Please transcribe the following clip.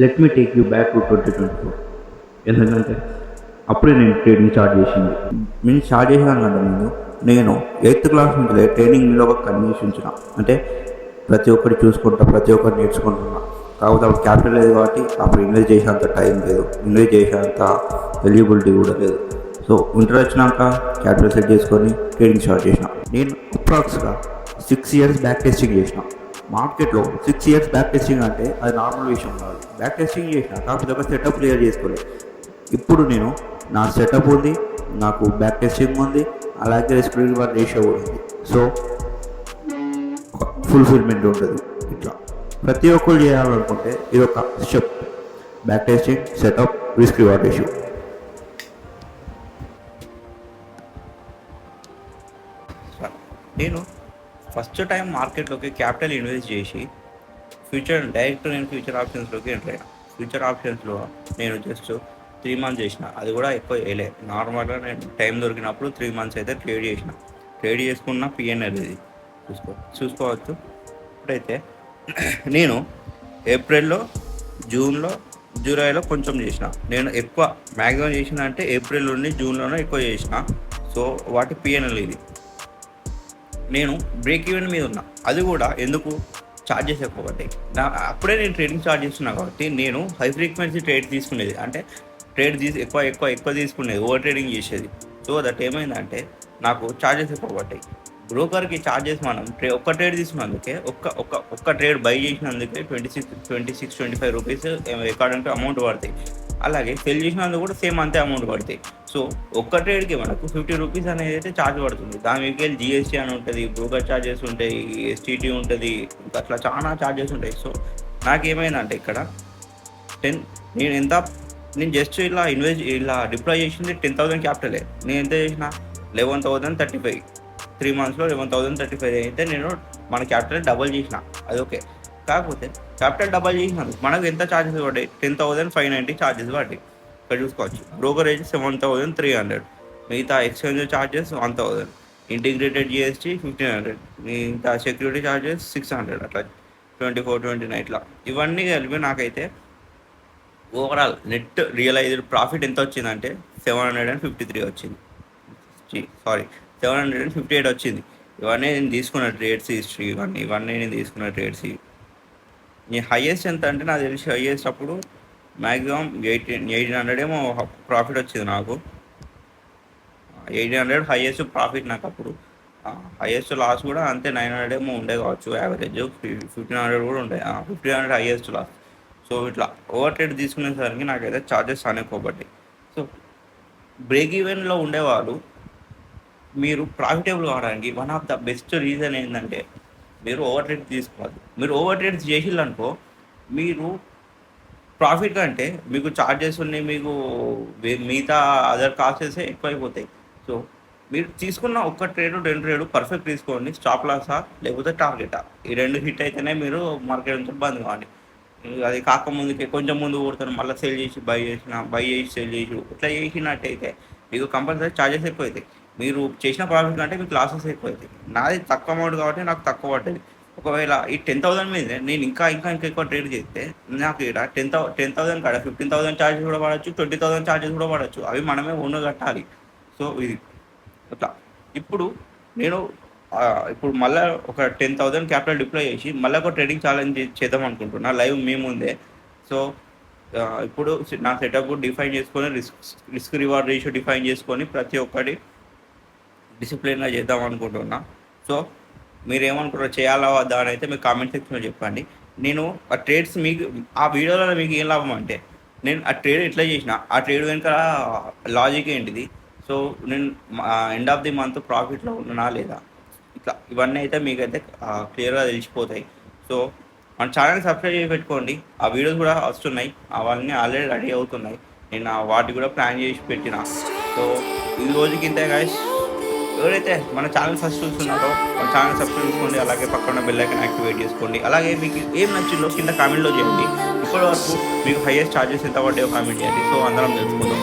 Let me take you back to 2024. ఎందుకంటే అప్పుడే నేను ట్రేడింగ్ స్టార్ట్ చేసింది. నేను స్టార్ట్ చేసాను కదా నేను 8th క్లాస్ నుంచి ట్రైనింగ్లో ఒక కండిషన్ ఉంచిన, అంటే ప్రతి ఒక్కటి చూసుకుంటా, ప్రతి ఒక్కటి నేర్చుకుంటున్నా. కాకపోతే అప్పుడు క్యాపిటల్ లేదు కాబట్టి అప్పుడు ఇన్వెస్ట్ చేసేంత టైం లేదు, ఇన్వెస్ట్ చేసేంత ఎలిజిబిలిటీ కూడా లేదు. సో ఇంటర్ వచ్చినాక క్యాపిటల్ సెట్ చేసుకొని ట్రేడింగ్ స్టార్ట్ చేసిన. నేను అప్రాక్స్గా 6 years బ్యాక్ టెస్టింగ్ చేసిన. మార్కెట్లో 6 years బ్యాక్ టెస్టింగ్ అంటే అది నార్మల్ విషయం కాదు. బ్యాక్ టెస్టింగ్ చేసిన, కాకపోతే ఒక సెటప్ క్లియర్ చేసుకోలేదు. ఇప్పుడు నేను నా సెటప్ ఉంది, నాకు బ్యాక్ టెస్టింగ్ ఉంది, అలాగే రిస్క్ రివార్డ్ రేషియో కూడా ఉంది. సో ఫుల్ఫిల్మెంట్ ఉంటుంది. ఇట్లా ప్రతి ఒక్కరు చేయాలనుకుంటే ఇది ఒక step: back testing, setup, risk reward ratio. నేను ఫస్ట్ టైం మార్కెట్లోకి క్యాపిటల్ ఇన్వెస్ట్ చేసి నేను ఫ్యూచర్ ఆప్షన్స్లోకి ఎంటర్ అయినా. ఫ్యూచర్ ఆప్షన్స్లో నేను జస్ట్ 3 months చేసిన, అది కూడా ఎక్కువ వేయలే. నార్మల్గా నేను టైం దొరికినప్పుడు 3 months అయితే ట్రేడ్ చేసుకున్న పిఎన్ఎల్ ఇది చూసుకోవచ్చు. ఇప్పుడైతే నేను ఏప్రిల్లో, జూన్లో, జూలైలో కొంచెం చేసిన. నేను ఎక్కువ మ్యాక్సిమం చేసిన అంటే ఏప్రిల్ నుండి జూన్లోనే ఎక్కువ చేసిన. సో వాటి పిఎన్ఎల్ ఇది. నేను బ్రేక్ ఈవెన్ మీద ఉన్నా, అది కూడా ఎందుకు, ఛార్జెస్ ఎక్కువ పడ్డాయి. అప్పుడే నేను ట్రేడింగ్ స్టార్ట్ చేస్తున్నా కాబట్టి నేను హై ఫ్రీక్వెన్సీ ట్రేడ్ తీసుకునేది, అంటే ట్రేడ్ ఎక్కువ తీసుకునేది, ఓవర్ ట్రేడింగ్ చేసేది. సో దట్ ఏమైందంటే నాకు ఛార్జెస్ ఎక్కువ పడ్డాయి. బ్రోకర్కి ఛార్జెస్ మనం ఒక్క ట్రేడ్ తీసుకున్నందుకే, ఒక్క ట్రేడ్ బై చేసినందుకే 26-25 రూపీస్ ఎక్కడంటే అమౌంట్ పడతాయి. అలాగే సెల్ చేసినందుకు కూడా సేమ్ అంతే అమౌంట్ పడతాయి. సో ఒక్క ట్రేడ్కి మనకు 50 రూపీస్ అనేది అయితే ఛార్జ్ పడుతుంది. దాని మీకు జిఎస్టీ అని ఉంటుంది, బ్రోకర్ ఛార్జెస్ ఉంటాయి, ఎస్టీటీ ఉంటుంది, అట్లా చాలా ఛార్జెస్ ఉంటాయి. సో నాకేమైందంటే ఇక్కడ నేను జస్ట్ ఇలా డిప్లాయ్ చేసింది 10,000 క్యాపిటలే. నేను ఎంత చేసిన 11,035. 3 monthsలో 11,035 అయితే నేను మన క్యాపిటల్ డబల్ చేసిన, అది ఓకే. కాకపోతే క్యాపిటల్ డబల్ చేసినందుకు మనకు ఎంత ఛార్జెస్ పడ్డాయి? 10,590 ఛార్జెస్ పడ్డాయి. ఇక్కడ చూసుకోవచ్చు. బ్రోకరేజ్ 7,300, మిగతా ఎక్స్చేంజ్ ఛార్జెస్ 1,000, ఇంటిగ్రేటెడ్ జిఎస్టీ 1,500, మిగతా సెక్యూరిటీ ఛార్జెస్ 600, అట్లా 24-29 ఇట్లా ఇవన్నీ కలిపి నాకైతే ఓవరాల్ నెట్ రియలైజ్డ్ ప్రాఫిట్ ఎంత వచ్చిందంటే 753 వచ్చింది. 758 వచ్చింది. ఇవన్నీ నేను తీసుకున్న ట్రేడ్స్ హిస్టరీ, ఇవన్నీ నేను తీసుకున్న ట్రేడ్స్. నీ హైయెస్ట్ ఎంత అంటే నాకు తెలిసి హైయెస్ట్ అప్పుడు మ్యాక్సిమం 1,800 ఏమో ప్రాఫిట్ వచ్చింది నాకు. 1,800 హైయెస్ట్ ప్రాఫిట్ నాకు అప్పుడు. హైయెస్ట్ లాస్ కూడా అంతే 900 ఏమో ఉండే కావచ్చు యావరేజ్. 1,500 కూడా ఉండే, 1,500 హైయెస్ట్ లాస్. సో ఇట్లా ఓవర్ ట్రేడ్ తీసుకునేసరికి నాకైతే ఛార్జెస్ ఎక్కువ పడ్డాయి. సో బ్రేక్ ఈవెన్లో ఉండేవాళ్ళు మీరు ప్రాఫిటబుల్ కావడానికి one of the best reason ఏంటంటే మీరు ఓవర్ ట్రేడ్ తీసుకోవాలి. మీరు ఓవర్ ట్రేడ్ చేసిల్లనుకో మీరు ప్రాఫిట్ కంటే మీకు ఛార్జెస్ ఉన్నాయి, మీకు మిగతా అదర్ కాస్టెస్ ఎక్కువైపోతాయి. సో మీరు తీసుకున్న ఒక్క ట్రేడ్ 2 ట్రేడ్ పర్ఫెక్ట్ తీసుకోండి. స్టాప్ లాసా లేకపోతే టార్గెటా, ఈ 2 హిట్ అయితేనే మీరు మార్కెట్ నుంచి బంద్ కావండి. అది కాకముందుకే కొంచెం ముందు కొడతాను, మళ్ళీ సేల్ చేసి బై చేసి సేల్ చేసి ఇట్లా చేసినట్టయితే మీకు కంపల్సరీ ఛార్జెస్ ఎక్కువ అవుతాయి. మీరు చేసిన ప్రాఫిట్ కంటే మీకు లాసెస్ ఎక్కువ అవుతాయి. నాది తక్కువ అమౌంట్ కాబట్టి నాకు తక్కువ పడ్డది. ఒకవేళ ఈ 10,000 మీద నేను ఇంకా ఎక్కువ ట్రేడ్ చేస్తే నాకు ఇక్కడ 10,000 కాడ 15,000 ఛార్జెస్ కూడా పడవచ్చు, 20,000 ఛార్జెస్ కూడా పడవచ్చు. అవి మనమే ఓన్ కట్టాలి. సో ఇది అట్లా. ఇప్పుడు నేను మళ్ళీ ఒక 10,000 క్యాపిటల్ డిప్లాయ్ చేసి మళ్ళీ ఒక ట్రేడింగ్ ఛాలెంజ్ చేద్దాం అనుకుంటున్నా లైవ్ మీ ముందే. సో ఇప్పుడు నా సెటప్ డిఫైన్ చేసుకొని రిస్క్ రివార్డ్ రేషియో డిఫైన్ చేసుకొని ప్రతి ఒక్కటి డిసిప్లిన్గా చేద్దాం అనుకుంటున్నా. సో మీరు ఏమనుకుంటారో చేయాలా వద్దా అని అయితే మీకు కామెంట్ సెక్షన్లో చెప్పండి. నేను ఆ ట్రేడ్స్ మీకు ఆ వీడియోలో మీకు ఏం లాభం అంటే నేను ఆ ట్రేడ్ ఎట్లా చేసిన, ఆ ట్రేడ్ వెనుక లాజిక్ ఏంటిది, సో నేను ఎండ్ ఆఫ్ ది మంత్ ప్రాఫిట్లో ఉన్నానా లేదా, ఇట్లా ఇవన్నీ అయితే మీకైతే క్లియర్గా తెలిసిపోతాయి. సో మన ఛానల్ సబ్స్క్రైబ్ చేసి పెట్టుకోండి. ఆ వీడియోస్ కూడా వస్తున్నాయి, అవన్నీ ఆల్రెడీ రెడీ అవుతున్నాయి. నేను వాటి కూడా ప్లాన్ చేసి పెట్టిన. సో ఈ రోజుకి ఇంతే గైస్. ఎవరైతే మన ఛానల్ ఫస్ట్ చూస్తున్నారో మన ఛానల్ సబ్స్క్రైబ్ చేసుకోండి, అలాగే పక్కన బెల్ ఐకాన్ యాక్టివేట్ చేసుకోండి. అలాగే మీకు ఏం నచ్చిందో కింద కామెంట్లో చేయండి. ఇప్పటి వరకు మీకు హైయెస్ట్ ఛార్జెస్ ఎంత పడ్డాయో కామెంట్ చేయండి. సో అందరం తెలుసుకుందాం.